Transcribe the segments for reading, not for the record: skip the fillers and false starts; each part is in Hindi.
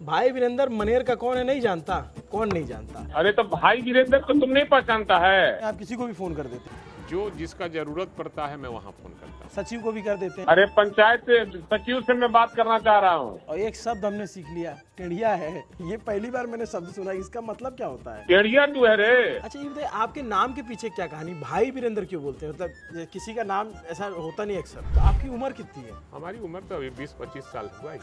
भाई वीरेंद्र मनेर का कौन है नहीं जानता? कौन नहीं जानता? अरे तो भाई वीरेंद्र को तुम नहीं पहचानता है? आप किसी को भी फोन कर देते हैं, जो जिसका जरूरत पड़ता है मैं वहाँ फोन करता हूँ। सचिव को भी कर देते हैं। अरे पंचायत सचिव से मैं बात करना चाह रहा हूँ। और एक शब्द हमने सीख लिया, टेढ़िया है। ये पहली बार मैंने शब्द सुना, इसका मतलब क्या होता है? टेढ़िया तू है रे। अच्छा ये बताइए, आपके नाम के पीछे क्या कहानी? भाई वीरेंद्र क्यों बोलते हैं? मतलब ये किसी का नाम ऐसा होता नहीं अक्सर। तो आपकी उम्र कितनी है? हमारी उम्र तो अभी 20-25 साल हुआ ही।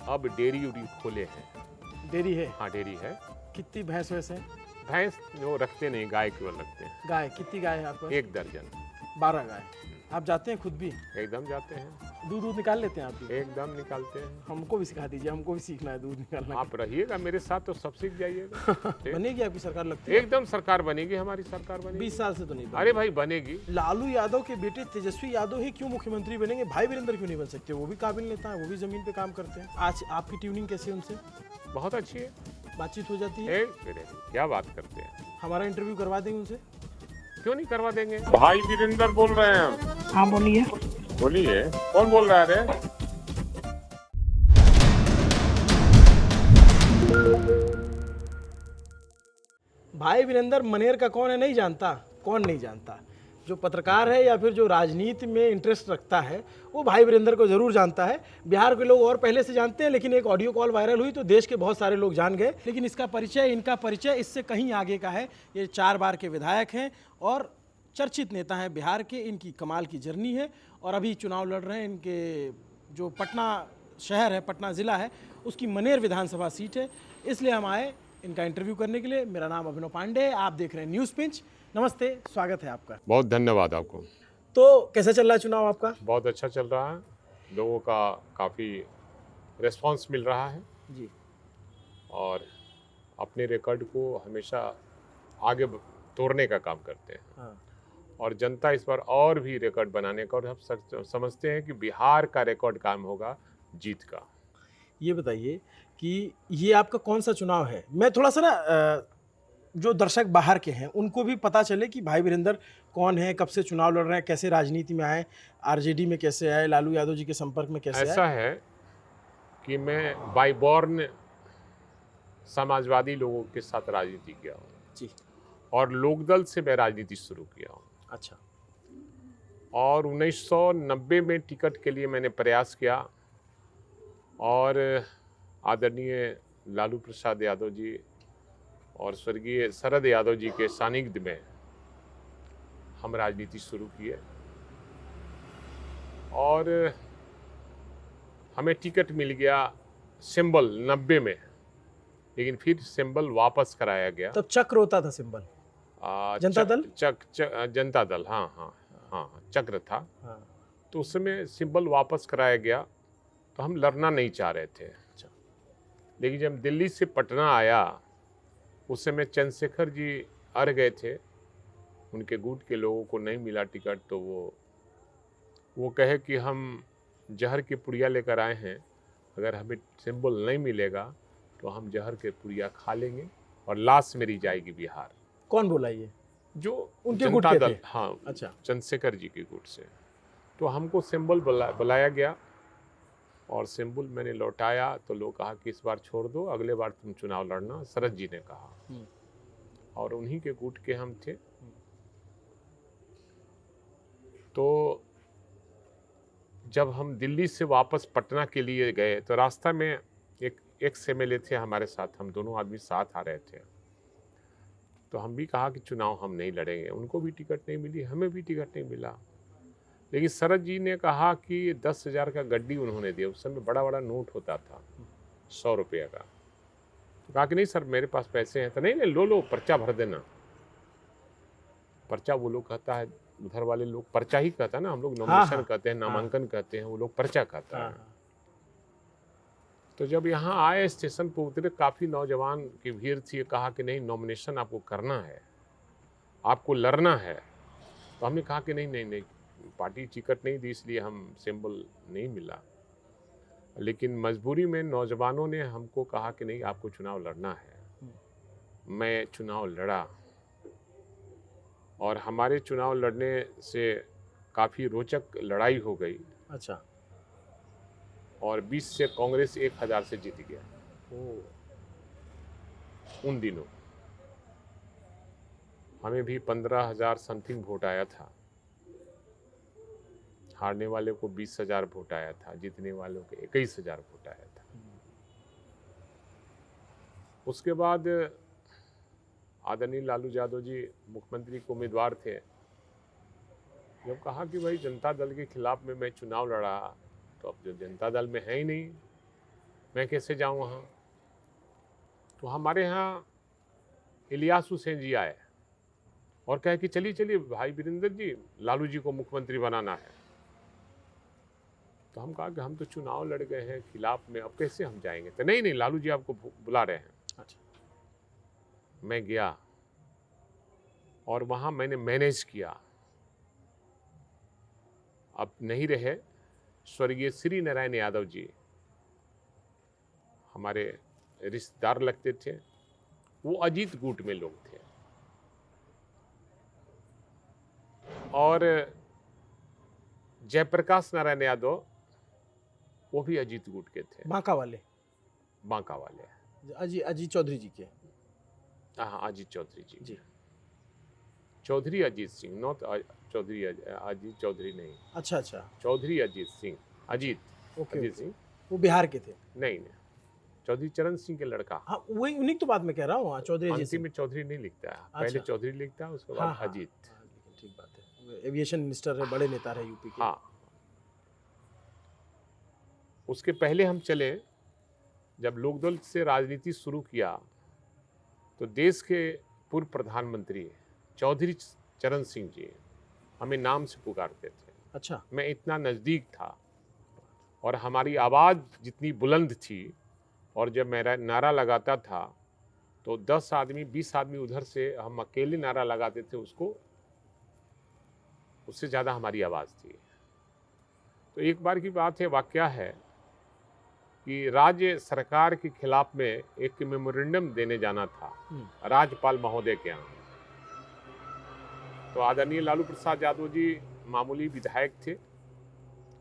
अब डेयरी उरी खोले हैं। डेयरी है? हाँ डेयरी है। कितनी भैंस वैसे? भैंस जो रखते नहीं, गाय केवल रखते हैं। गाय कितनी गाय है आपको? 1 दर्जन। 12 गाय। आप जाते हैं खुद भी? एकदम जाते हैं। दूध निकाल लेते हैं आप भी? एकदम निकालते हैं। हमको भी सिखा दीजिए, हमको भी सीखना है दूध निकालना। आप रहिएगा मेरे साथ तो सब सीख जाइएगा। बनेगी आपकी सरकार लगती है? एकदम सरकार बनेगी, हमारी सरकार बनेगी। 20 साल से तो नहीं बनी। अरे भाई बनेगी। लालू यादव के बेटे तेजस्वी यादव ही क्यों मुख्यमंत्री बनेंगे? भाई वीरेंद्र क्यों नहीं बन सकते? वो भी काबिल नेता है, वो भी जमीन पे काम करते हैं। आज आपकी ट्यूनिंग कैसी है उनसे? बहुत अच्छी है, बातचीत हो जाती है? क्या बात करते हैं। हमारा इंटरव्यू करवा देंगे उनसे? क्यों नहीं करवा देंगे। भाई वीरेंद्र बोल रहे हैं। हाँ बोलिए। बोलिए, कौन बोल रहा है रे? भाई वीरेंद्र मनेर का कौन है नहीं जानता? कौन नहीं जानता? जो पत्रकार है या फिर जो राजनीति में इंटरेस्ट रखता है वो भाई वीरेंद्र को जरूर जानता है। बिहार के लोग और पहले से जानते हैं, लेकिन एक ऑडियो कॉल वायरल हुई तो देश के बहुत सारे लोग जान गए। लेकिन इनका परिचय इससे कहीं आगे का है। ये 4 बार के विधायक हैं और चर्चित नेता हैं बिहार के। इनकी कमाल की जर्नी है और अभी चुनाव लड़ रहे हैं। इनके जो पटना शहर है, पटना ज़िला है, उसकी मनेर विधानसभा सीट है। इसलिए हम आए इनका इंटरव्यू करने के लिए। मेरा नाम अभिनव पांडे है, आप देख रहे हैं न्यूज़ पिंच। नमस्ते, स्वागत है आपका। बहुत धन्यवाद आपको। तो कैसा चल रहा है चुनाव आपका? बहुत अच्छा चल रहा है, लोगों का काफ़ी रिस्पांस मिल रहा है जी। और अपने रिकॉर्ड को हमेशा आगे तोड़ने का काम करते हैं। हाँ। और जनता इस बार और भी रिकॉर्ड बनाने का, और हम समझते हैं कि बिहार का रिकॉर्ड काम होगा जीत का। ये बताइए कि ये आपका कौन सा चुनाव है? मैं थोड़ा सा ना जो दर्शक बाहर के हैं उनको भी पता चले कि भाई वीरेंद्र कौन है, कब से चुनाव लड़ रहे हैं, कैसे राजनीति में आए, आरजेडी में कैसे आए, लालू यादव जी के संपर्क में कैसे आए? ऐसा है कि मैं बाय बॉर्न समाजवादी लोगों के साथ राजनीति किया हूँ जी। और लोकदल से मैं राजनीति शुरू किया हूँ। अच्छा। और 1990 में टिकट के लिए मैंने प्रयास किया और आदरणीय लालू प्रसाद यादव जी और स्वर्गीय शरद यादव जी के सानिध्य में हम राजनीति शुरू किए और हमें टिकट मिल गया सिंबल 90 में, लेकिन फिर सिंबल वापस कराया गया। तब चक्र होता था सिंबल? जनता दल? जनता दल, हाँ हाँ हाँ, चक्र था। हाँ। तो उस समय सिंबल वापस कराया गया तो हम लड़ना नहीं चाह रहे थे। अच्छा। लेकिन जब दिल्ली से पटना आया उस समय चंद्रशेखर जी अड़ गए थे, उनके गुट के लोगों को नहीं मिला टिकट, तो वो कहे कि हम जहर के पुड़िया लेकर आए हैं, अगर हमें सिंबल नहीं मिलेगा तो हम जहर के पुड़िया खा लेंगे और लाश मेरी जाएगी बिहार। कौन बोला ये? जो उनके गुट के थे? हाँ। अच्छा। चंद्रशेखर जी के गुट से। तो हमको सिंबल बुलाया गया और सिंबल मैंने लौटाया तो लोग कहा कि इस बार छोड़ दो, अगले बार तुम चुनाव लड़ना, शरद जी ने कहा। और उन्हीं के गुट के हम थे। तो जब हम दिल्ली से वापस पटना के लिए गए तो रास्ता में एक एमएलए थे हमारे साथ, हम दोनों आदमी साथ आ रहे थे। तो हम भी कहा कि चुनाव हम नहीं लड़ेंगे। उनको भी टिकट नहीं मिली, हमें भी टिकट नहीं मिला। लेकिन शरद जी ने कहा कि 10,000 का गड्डी उन्होंने दिया। उस समय बड़ा बड़ा नोट होता था 100 रुपये का। तो कहा कि नहीं सर मेरे पास पैसे हैं। तो नहीं नहीं, लो पर्चा भर देना। पर्चा वो लोग कहता है, उधर वाले लोग पर्चा ही कहता है ना, हम लोग नॉमिनेशन कहते हैं, नामांकन कहते हैं, वो लोग पर्चा कहता है। तो जब यहाँ आए स्टेशन पर उतरे, काफ़ी नौजवान की भीड़ थी। कहा कि नहीं नॉमिनेशन आपको करना है, आपको लड़ना है। तो हमने कहा कि नहीं नहीं नहीं, पार्टी टिकट नहीं दी इसलिए हम सिंबल नहीं मिला। लेकिन मजबूरी में नौजवानों ने हमको कहा कि नहीं आपको चुनाव लड़ना है। मैं चुनाव लड़ा और हमारे चुनाव लड़ने से काफ़ी रोचक लड़ाई हो गई। अच्छा। और 20 से कांग्रेस 1000 से जीत गया। ओ, उन दिनों हमें भी 15,000 समथिंग वोट आया था। हारने वाले को 20,000 वोट आया था, जीतने वालों को 21,000 वोट आया था। उसके बाद आदरणीय लालू यादव जी मुख्यमंत्री के उम्मीदवार थे। जब कहा कि भाई जनता दल के खिलाफ में मैं चुनाव लड़ा, तो अब जो जनता दल में है ही नहीं, मैं कैसे जाऊं वहाँ। तो हमारे यहाँ इलियास हुसैन जी आए और कहे कि चलिए चलिए भाई वीरेंद्र जी, लालू जी को मुख्यमंत्री बनाना है। तो हम कहा कि हम तो चुनाव लड़ गए हैं खिलाफ में, अब कैसे हम जाएंगे। तो नहीं नहीं, लालू जी आपको बुला रहे हैं। अच्छा, मैं गया और वहाँ मैंने मैनेज किया। अब नहीं रहे स्वर्गीय श्री नारायण यादव जी, हमारे रिश्तेदार लगते थे, वो अजीत गुट में लोग थे। और जयप्रकाश नारायण यादव, वो भी अजीत गुट के थे, बांका वाले, बांका वाले। अजीत चौधरी जी के। हाँ, अजीत चौधरी जी जी, चौधरी अजीत सिंह, नॉट चौधरी अजीत चौधरी नहीं, अच्छा अच्छा, चौधरी अजीत सिंह, अजीत ओके अजीत ओके, सिंह वो बिहार के थे। नहीं नहीं, चौधरी चरण सिंह के लड़का। हाँ, वही उन्हीं की तो बात मैं कह रहा हूँ, हाँ, चौधरी अजीत अंतिम सिंह। में चौधरी नहीं लिखता है, पहले अच्छा। चौधरी लिखता है, उसके हाँ बाद हाँ अजीत। हाँ, लेकिन ठीक बात है, एविएशन मिनिस्टर है, बड़े नेता रहे यूपी के। हाँ, उसके पहले हम चले, जब लोकदल से राजनीति शुरू किया तो देश के पूर्व प्रधानमंत्री चौधरी चरण सिंह जी हमें नाम से पुकारते थे। अच्छा, मैं इतना नज़दीक था और हमारी आवाज़ जितनी बुलंद थी, और जब मेरा नारा लगाता था तो 10 आदमी 20 आदमी उधर से हम अकेले नारा लगाते थे, उससे ज़्यादा हमारी आवाज़ थी। तो एक बार की बात है, वाकया है कि राज्य सरकार के खिलाफ में एक मेमोरेंडम देने जाना था राज्यपाल महोदय के यहाँ। तो आदरणीय लालू प्रसाद यादव जी मामूली विधायक थे,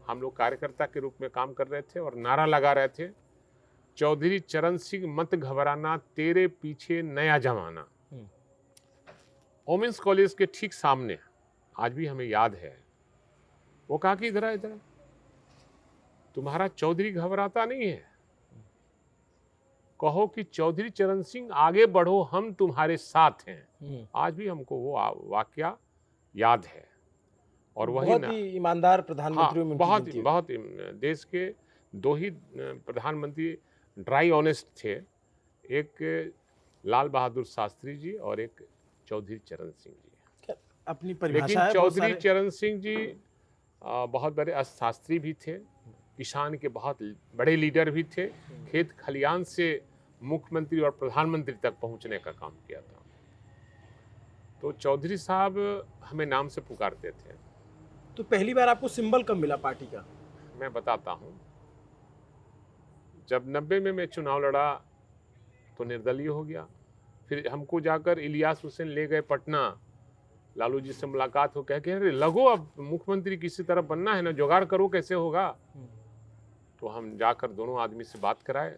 हम लोग कार्यकर्ता के रूप में काम कर रहे थे और नारा लगा रहे थे, चौधरी चरण सिंह मत घबराना, तेरे पीछे नया जमाना। वोमेंस कॉलेज के ठीक सामने, आज भी हमें याद है, वो कहा कि इधर इधर तुम्हारा चौधरी घबराता नहीं है, कहो कि चौधरी चरण सिंह आगे बढ़ो, हम तुम्हारे साथ हैं। आज भी हमको वो वाकया याद है। और वही बहुत ही ईमानदार प्रधानमंत्री। हाँ, बहुत बहुत देश के दो ही प्रधानमंत्री ड्राई ऑनेस्ट थे, एक लाल बहादुर शास्त्री जी और एक चौधरी चरण सिंह जी। अपनी परिभाषा लेकिन है, चौधरी चरण सिंह जी बहुत बड़े अर्थशास्त्री भी थे, किसान के बहुत बड़े लीडर भी थे, खेत खलियान से मुख्यमंत्री और प्रधानमंत्री तक पहुंचने का काम किया था। तो चौधरी साहब हमें नाम से पुकारते थे। तो पहली बार आपको सिंबल कब मिला पार्टी का? मैं बताता हूँ, जब 90 में मैं चुनाव लड़ा तो निर्दलीय हो गया। फिर हमको जाकर इलियास हुसैन ले गए पटना, लालू जी से मुलाकात हो, कह के अरे लगो अब मुख्यमंत्री किसी तरह बनना है ना, जुगाड़ करो कैसे होगा। तो हम जाकर दोनों आदमी से बात कराए,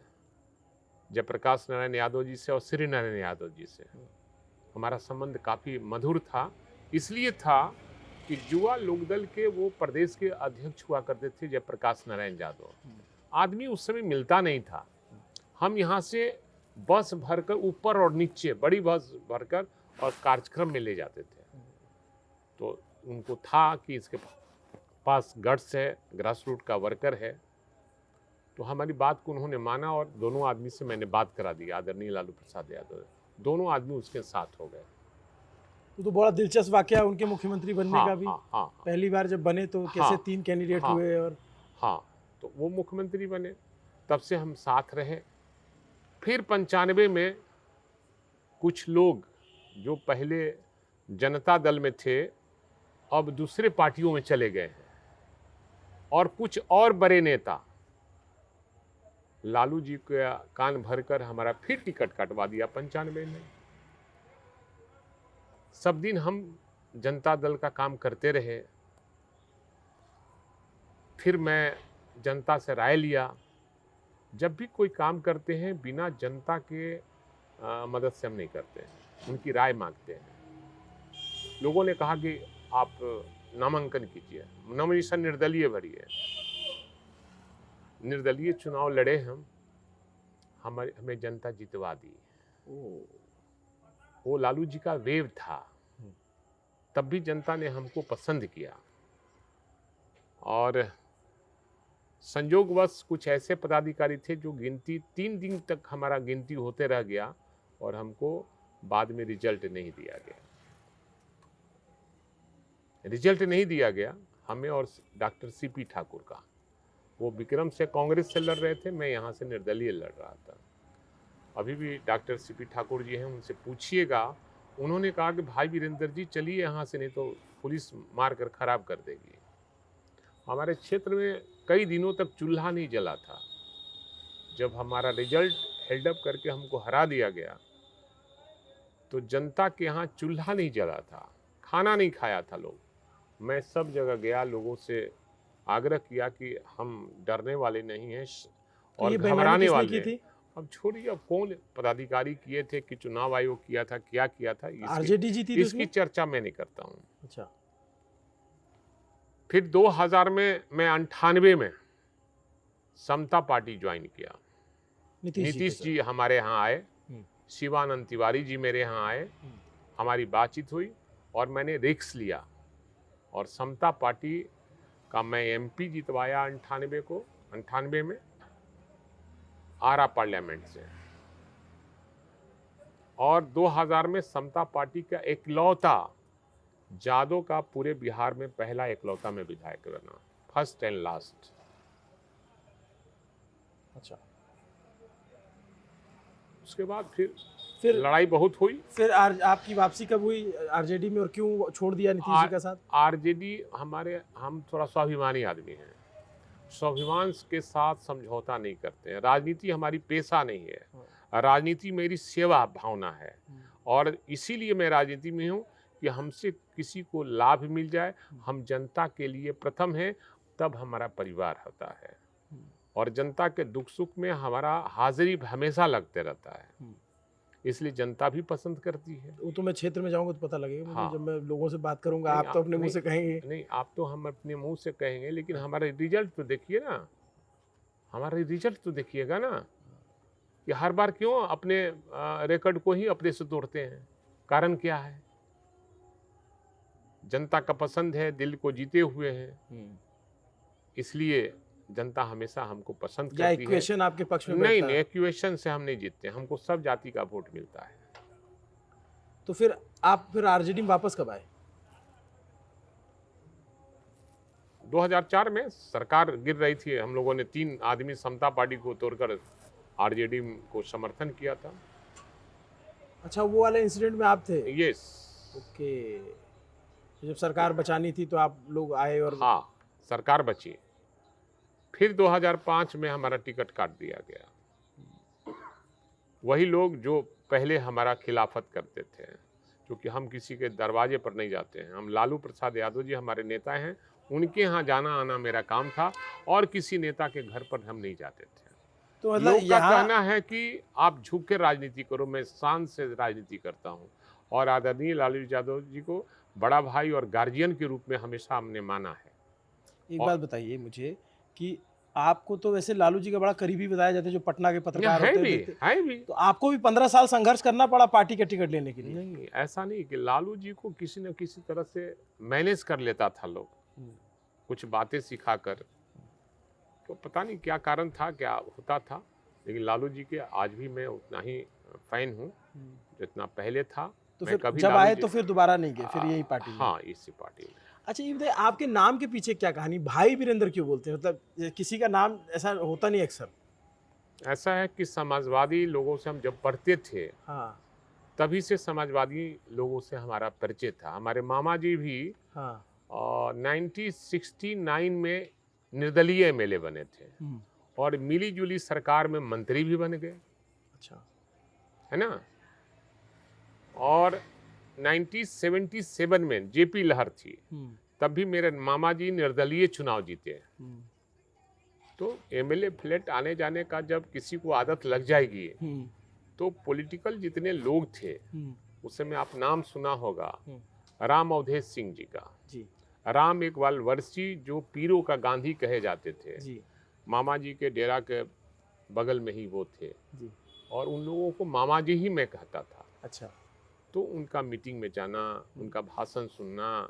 जयप्रकाश नारायण यादव जी से और श्री नारायण यादव जी से। हमारा संबंध काफ़ी मधुर था, इसलिए था कि युवा लोकदल के वो प्रदेश के अध्यक्ष हुआ करते थे जयप्रकाश नारायण यादव। आदमी उस समय मिलता नहीं था। हम यहाँ से बस भरकर ऊपर और नीचे बड़ी बस भरकर और कार्यक्रम में ले जाते थे। तो उनको था कि इसके पास गट्स है, ग्रास रूट का वर्कर है। तो हमारी बात को उन्होंने माना और दोनों आदमी से मैंने बात करा दी, आदरणीय लालू प्रसाद यादव। दोनों आदमी उसके साथ हो गए। तो बड़ा दिलचस्प वाकया उनके मुख्यमंत्री बनने का भी। हाँ, पहली बार जब बने तो कैसे 3 कैंडिडेट हुए और हाँ, तो वो मुख्यमंत्री बने, तब से हम साथ रहे। फिर 95 में कुछ लोग जो पहले जनता दल में थे अब दूसरे पार्टियों में चले गए हैं, और कुछ और बड़े नेता लालू जी का कान भरकर हमारा फिर टिकट कटवा दिया 95 में। सब दिन हम जनता दल का काम करते रहे। फिर मैं जनता से राय लिया, जब भी कोई काम करते हैं बिना जनता के मदद से हम नहीं करते हैं, उनकी राय मांगते हैं। लोगों ने कहा कि आप नामांकन कीजिए, नॉमिनेशन निर्दलीय भरिए। निर्दलीय चुनाव लड़े हम, हमें जनता जितवा दी। वो लालू जी का वेव था, तब भी जनता ने हमको पसंद किया। और संयोगवश कुछ ऐसे पदाधिकारी थे जो गिनती 3 दिन तक हमारा गिनती होते रह गया और हमको बाद में रिजल्ट नहीं दिया गया। रिजल्ट नहीं दिया गया हमें और डॉक्टर सीपी ठाकुर का। वो विक्रम से कांग्रेस से लड़ रहे थे, मैं यहाँ से निर्दलीय लड़ रहा था। अभी भी डॉक्टर सीपी ठाकुर जी हैं, उनसे पूछिएगा। उन्होंने कहा कि भाई वीरेंद्र जी चलिए यहाँ से, नहीं तो पुलिस मार कर खराब कर देगी। हमारे क्षेत्र में कई दिनों तक चूल्हा नहीं जला था। जब हमारा रिजल्ट हेल्डअप करके हमको हरा दिया गया तो जनता के यहाँ चूल्हा नहीं जला था, खाना नहीं खाया था लोग। मैं सब जगह गया, लोगों से आग्रह किया कि हम डरने वाले नहीं हैं और घबराने वाले हैं। अब छोड़िए, अब कौन पदाधिकारी किए थे कि चुनाव आयोग किया था, क्या किया था, आरजेडी जीती, इसकी चर्चा मैं नहीं करता हूँ। अच्छा। फिर 2000 में मैं 98 में समता पार्टी ज्वाइन किया। नीतीश जी हमारे यहाँ आए, शिवानंद तिवारी जी मेरे यहाँ आए, हमारी बातचीत हुई और मैंने रिस्क लिया और समता पार्टी का मैं एमपी जितवाया 98 में आरा पार्लियामेंट से। और 2000 में समता पार्टी का इकलौता जादव का पूरे बिहार में पहला इकलौता में विधायक बना, फर्स्ट एंड लास्ट। अच्छा। उसके बाद फिर लड़ाई बहुत हुई। फिर आपकी वापसी कब हुई आरजेडी में और क्यों छोड़ दिया नीतीश जी का साथ? आरजेडी हम थोड़ा स्वाभिमानी आदमी हैं, स्वाभिमान के साथ समझौता नहीं करते हैं। राजनीति हमारी पेशा नहीं है, राजनीति मेरी सेवा भावना है। और इसीलिए मैं राजनीति में हूँ कि हमसे किसी को लाभ मिल जाए। हम जनता के लिए प्रथम हैं, तब हमारा परिवार होता है। और जनता के दुख सुख में हमारा हाजिरी हमेशा लगते रहता है, इसलिए जनता भी पसंद करती है। वो तो मैं क्षेत्र में जाऊंगा तो पता लगेगा। हाँ। जब मैं लोगों से बात करूंगा, आप तो अपने मुंह से कहेंगे। नहीं, आप तो हम अपने मुंह से कहेंगे, लेकिन हमारा रिजल्ट तो देखिए ना, हमारा रिजल्ट तो देखिएगा ना कि हर बार क्यों अपने रिकॉर्ड को ही अपने से तोड़ते हैं। कारण क्या है? जनता का पसंद है, दिल को जीते हुए हैं, इसलिए जनता हमेशा हमको पसंद करती है। इक्वेशन आपके पक्ष में नहीं, इक्वेशन से हम नहीं जीतते, हमको सब जाति का वोट मिलता है। तो फिर आप आरजेडी में वापस कब आए? 2004 में सरकार गिर रही थी, हम लोगों ने 3 आदमी समता पार्टी को तोड़कर आरजेडी को समर्थन किया था। अच्छा, वो वाले इंसिडेंट में आप थे? यस। ओके। जब सरकार बचानी थी तो आप लोग आए और? हाँ, सरकार बची। फिर 2005 में हमारा टिकट काट दिया गया। वही लोग जो पहले हमारा खिलाफत करते थे, क्योंकि हम किसी के दरवाजे पर नहीं जाते हैं। हम लालू प्रसाद यादव जी हमारे नेता हैं, उनके यहाँ जाना आना मेरा काम था और किसी नेता के घर पर हम नहीं जाते थे। तो मतलब लोग का कहना है कि आप झुक के राजनीति करो, मैं शान से राजनीति करता हूँ। और आदरणीय लालू यादव जी को बड़ा भाई और गार्जियन के रूप में हमेशा हमने माना है। एक बात बताइए मुझे कि आपको तो वैसे लालू जी का बड़ा करीबी बताया जाता है, जो पटना के पत्रकार होते हैं, तो आपको भी 15 साल संघर्ष करना पड़ा पार्टी का टिकट लेने के लिए? नहीं, ऐसा नहीं कि लालू जी को किसी न किसी तरह से मैनेज कर लेता था लोग, कुछ बातें सिखाकर। तो पता नहीं क्या कारण था, क्या होता था, लेकिन लालू जी के आज भी मैं उतना ही फैन हूँ जितना पहले था। तो फिर कभी जब आए तो फिर दोबारा नहीं गए, फिर यही पार्टी में? हाँ, इसी पार्टी में। अच्छा, ये बताइए आपके नाम के पीछे क्या कहानी? भाई वीरेंद्र क्यों बोलते हैं? मतलब किसी का नाम ऐसा होता नहीं अक्सर। ऐसा है कि समाजवादी लोगों से हम जब पढ़ते थे, हाँ, तभी से समाजवादी लोगों से हमारा परिचय था। हमारे मामा जी भी 1969 में निर्दलीय एमएलए बने थे और मिली जुली सरकार में मंत्री भी बन गए। अच्छा, है ना। और 1977 में जेपी लहर थी, तब भी मेरे मामा जी निर्दलीय चुनाव जीते। तो एमएलए फ्लैट आने जाने का जब किसी को आदत लग जाएगी, तो पॉलिटिकल जितने लोग थे, उस समय आप नाम सुना होगा राम अवधेश सिंह जी का। जी राम इकबाल वर्षी जो पीरों का गांधी कहे जाते थे, जी मामा जी के डेरा के बगल में ही वो थे, जी। और उन लोगों को मामा जी ही मैं कहता था। अच्छा। तो उनका मीटिंग में जाना, उनका भाषण सुनना,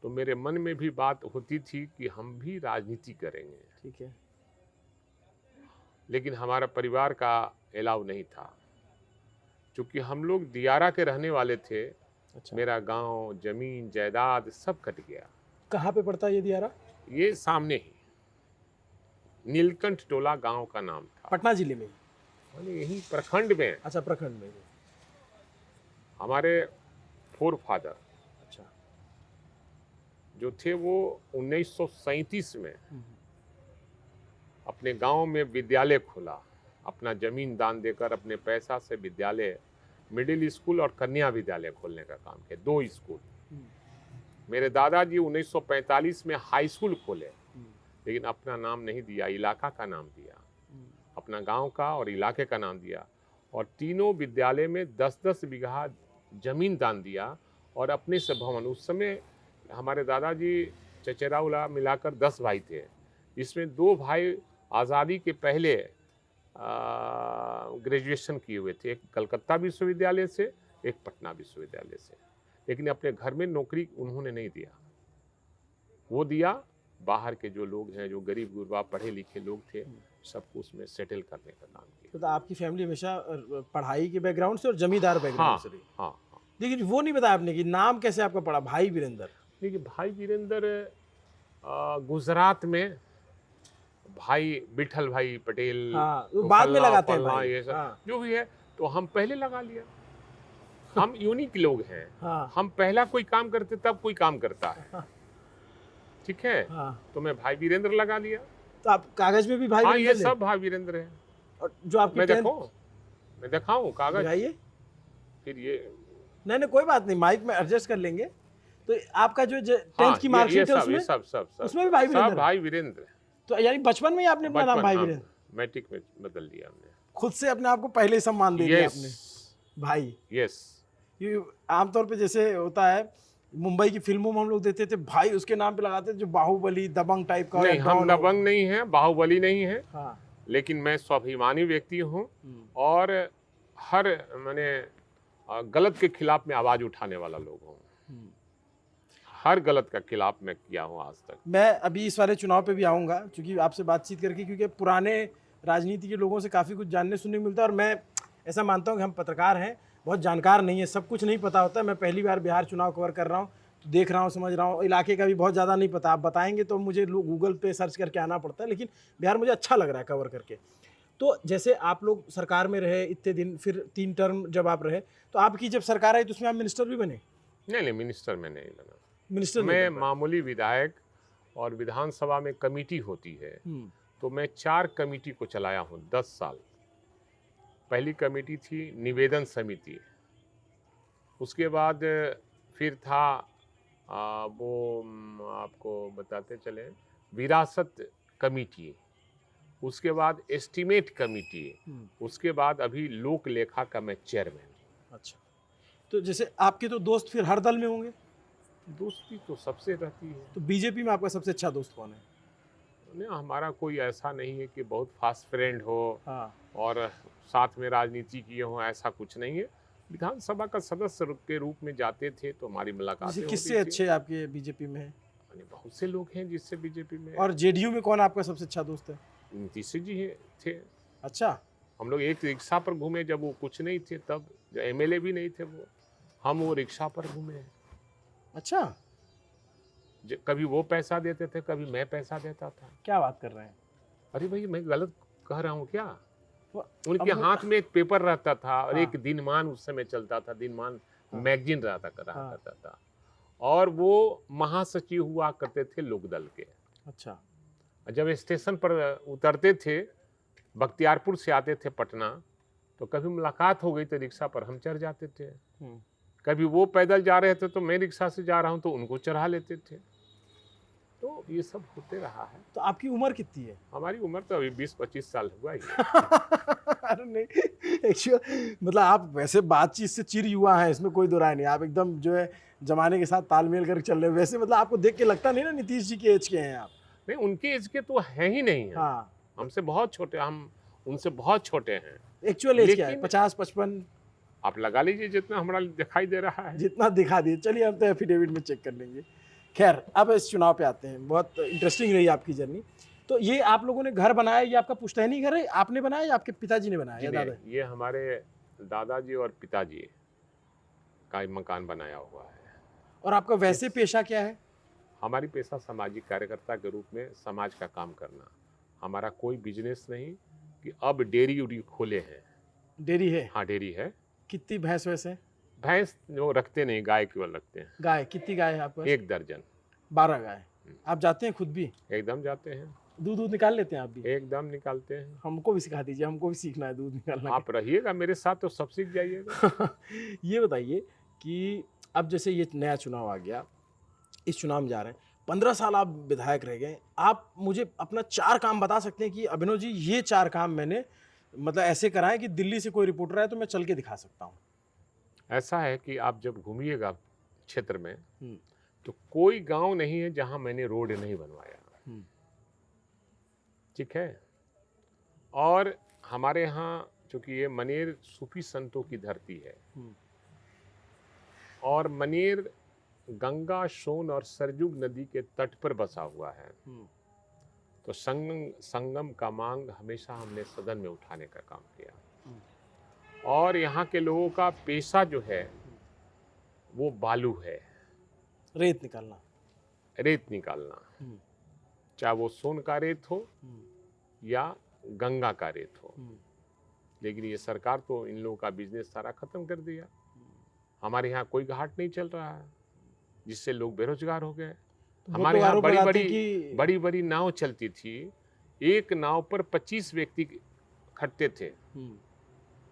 तो मेरे मन में भी बात होती थी कि हम भी राजनीति करेंगे। ठीक है। लेकिन हमारा परिवार का अलाउ नहीं था, क्योंकि हम लोग दियारा के रहने वाले थे। अच्छा। मेरा गांव, जमीन, जायदाद सब कट गया। कहाँ पे पड़ता है ये दियारा? ये सामने ही नीलकंठ टोला गांव का नाम था, पटना जिले में? यानी यही प्रखंड में। अच्छा, प्रखंड में। हमारे फोर फादर अच्छा। जो थे वो 1937 में अपने गांव में विद्यालय खोला, अपना जमीन दान देकर अपने पैसा से विद्यालय, मिडिल स्कूल और कन्या विद्यालय खोलने का काम किया, 2 स्कूल। मेरे दादाजी 1945 में हाई स्कूल खोले, लेकिन अपना नाम नहीं दिया, इलाका का नाम दिया, अपना गांव का और इलाके का नाम दिया, और तीनों विद्यालय में 10-10 बीघा जमीन दान दिया और अपने से भवन। उस समय हमारे दादाजी चचेरा उला मिलाकर 10 भाई थे, इसमें 2 भाई आज़ादी के पहले ग्रेजुएशन किए हुए थे, एक कलकत्ता विश्वविद्यालय से, एक पटना विश्वविद्यालय से, लेकिन अपने घर में नौकरी उन्होंने नहीं दिया। वो दिया बाहर के जो लोग हैं, जो गरीब गुरबा पढ़े लिखे लोग थे, सबको उसमें सेटल करने का काम किया। तो आपकी फैमिली हमेशा पढ़ाई के बैकग्राउंड से और जमींदार बैकग्राउंड से रही? हाँ। लेकिन वो नहीं बताया आपने कि नाम कैसे आपका पड़ा भाई वीरेंद्र? देखिए, भाई वीरेंद्र गुजरात में भाई विठल भाई पटेल, हाँ, वो बाद में लगाते हैं फलना, भाई। ये सब हाँ। जो भी है, तो हम पहले लगा लिया। हम यूनिक लोग हैं। हाँ। हम पहला कोई काम करते तब कोई काम करता है। हाँ। ठीक है। हाँ। तो मैं भाई वीरेंद्र लगा लिया। तो आप कागज में भी भाई हाँ, वीरेंद्र ये सब भाई वीरेंद्र है। और जो आपकी मैं 10th देखो, मैं दिखाऊं कागज? दिखाइए। फिर ये नहीं कोई बात नहीं, माइक में एडजस्ट कर लेंगे। तो आपका जो 10th हाँ, की ये मार्कशीट है सब, उसमें ये सब उसमें भी भाई वीरेंद्र? सब भाई वीरेंद्र। तो यानी बचपन में ही आपने अपना नाम भाई हाँ, वीरेंद्र मैट्रिक में बदल दिया हमने। खुद से अपने आप को पहले ही सम्मान दे दिया आपने, भाई। यस। ये आमतौर पे जैसे होता है मुंबई की फिल्मों में हम लोग देते थे भाई उसके नाम पे लगाते थे, जो बाहुबली दबंग टाइप का। नहीं, हम दबंग नहीं है, बाहुबली नहीं है। हाँ। लेकिन मैं स्वाभिमानी व्यक्ति हूँ, और हर मैंने गलत के खिलाफ में आवाज उठाने वाला लोग हूँ। हर गलत का खिलाफ मैं किया हूँ आज तक। मैं अभी इस वाले चुनाव पे भी आऊँगा, क्योंकि आपसे बातचीत करके, क्योंकि पुराने राजनीति के लोगों से काफ़ी कुछ जानने सुनने को मिलता है। और मैं ऐसा मानता हूँ कि हम पत्रकार हैं, बहुत जानकार नहीं है, सब कुछ नहीं पता होता है। मैं पहली बार बिहार चुनाव कवर कर रहा हूँ, तो देख रहा हूँ, समझ रहा हूँ। इलाके का भी बहुत ज़्यादा नहीं पता, आप बताएंगे तो मुझे गूगल पे सर्च करके आना पड़ता है, लेकिन बिहार मुझे अच्छा लग रहा है कवर करके। तो जैसे आप लोग सरकार में रहे इतने दिन, फिर 3 टर्म जब आप रहे, तो आपकी जब सरकार आई तो उसमें आप मिनिस्टर भी बने? नहीं, मिनिस्टर में नहीं बना। मिनिस्टर मैं मामूली विधायक, और विधानसभा में कमेटी होती है, तो मैं 4 कमेटी को चलाया हूँ 10 साल। पहली कमेटी थी निवेदन समिति, उसके बाद फिर था वो आपको बताते चले विरासत कमेटी, उसके बाद एस्टीमेट कमेटी, उसके बाद अभी लोक लेखा का मैं चेयरमैन। अच्छा, तो जैसे आपके तो दोस्त फिर हर दल में होंगे? दोस्ती तो सबसे रहती है। तो बीजेपी में आपका सबसे अच्छा दोस्त कौन है? नहीं, हमारा कोई ऐसा नहीं है कि बहुत फास्ट फ्रेंड हो। हाँ। और साथ में राजनीति किए हो, ऐसा कुछ नहीं है। विधानसभा का सदस्य के रूप में जाते थे तो हमारी मुलाकातें किससे अच्छे आपके बीजेपी में है? बहुत से लोग हैं जिससे बीजेपी में। और जेडीयू में कौन आपका सबसे अच्छा दोस्त है? नीतीश जी थे। अच्छा। हम लोग एक रिक्शा पर घूमे, जब वो कुछ नहीं थे, तब जो एमएलए भी नहीं थे वो, हम वो रिक्शा पर घूमे। अच्छा। कभी वो पैसा देते थे, कभी मैं पैसा देता था। क्या बात कर रहे हैं? अरे भाई, मैं गलत कह रहा हूँ क्या? उनके हाथ में एक पेपर रहता था, और एक दिनमान उस समय चलता था, दिनमान मैगजीन रहा करता था, और वो महासचिव हुआ करते थे लोकदल के। अच्छा। जब स्टेशन पर उतरते थे, बख्तियारपुर से आते थे पटना, तो कभी मुलाकात हो गई तो रिक्शा पर हम चढ़ जाते थे, कभी वो पैदल जा रहे थे तो मैं रिक्शा से जा रहा हूँ तो उनको चढ़ा लेते थे। तो ये सब होते रहा है। तो आपकी उम्र कितनी है? हमारी उम्र तो अभी 20-25 साल हुआ ही है। अरे नहीं, एक्चुअल मतलब आप वैसे बातचीत से चिर युवा हैं, इसमें कोई दो राय नहीं। आप एकदम जो है जमाने के साथ तालमेल करके चल रहे हो। वैसे मतलब आपको देख के लगता नहीं ना नीतीश जी के एज के हैं आप। नहीं, उनके एज के तो हैं ही नहीं है। हाँ, हमसे बहुत छोटे, हम उनसे बहुत छोटे हैं। एक्चुअल एज क्या है? लेकिन 50-55 आप लगा लीजिए जितना हमारा दिखाई दे रहा है। जितना दिखा दिए। चलिए हम तो एफिडेविट में चेक कर लेंगे। खैर, अब इस चुनाव पे आते हैं। बहुत इंटरेस्टिंग रही आपकी जर्नी। तो ये आप लोगों ने घर बनाया, ये आपका पुश्तैनी घर है, आपने बनाया या आपके पिताजी ने बनाया या दादा? ये हमारे दादाजी और पिताजी का मकान बनाया हुआ है। और आपका वैसे पेशा क्या है? हमारी पेशा सामाजिक कार्यकर्ता के रूप में समाज का काम करना। हमारा कोई बिजनेस नहीं कि अब डेयरी उरी खोले हैं। डेयरी है? हाँ, डेयरी है। कितनी भैंस वैसे? भैंस जो रखते नहीं, गाय केवल रखते हैं। गाय कितनी गाय है आपके पास? 1 दर्जन। 12 गाय। आप जाते हैं खुद भी? एकदम जाते हैं। दूध निकाल लेते हैं आप भी? एकदम निकालते हैं। हमको भी सिखा दीजिए, हमको भी सीखना है दूध निकालना। आप रहिएगा मेरे साथ तो सब सीख जाइएगा। ये बताइए कि अब जैसे ये नया चुनाव आ गया, इस चुनाव में जा रहे हैं, 15 साल आप विधायक रह गए, आप मुझे अपना 4 काम बता सकते हैं कि अभिनव जी ये 4 काम मैंने मतलब ऐसे कराए कि दिल्ली से कोई रिपोर्टर आए तो मैं चल के दिखा सकता हूँ? ऐसा है कि आप जब घूमिएगा क्षेत्र में तो कोई गांव नहीं है जहां मैंने रोड नहीं बनवाया। ठीक है। और हमारे यहाँ चूंकि ये मनेर सूफी संतों की धरती है और मनेर गंगा, सोन और सरजुग नदी के तट पर बसा हुआ है, तो संगम का मांग हमेशा हमने सदन में उठाने का काम किया। और यहाँ के लोगों का पेशा जो है वो बालू है, रेत निकालना। रेत निकालना, चाहे वो सोन का रेत हो या गंगा का रेत हो। लेकिन ये सरकार तो इन लोगों का बिजनेस सारा खत्म कर दिया। हमारे यहाँ कोई घाट नहीं चल रहा है, जिससे लोग बेरोजगार हो गए। हमारे यहाँ बड़ी बड़ी नाव चलती थी, एक नाव पर 25 व्यक्ति खटते थे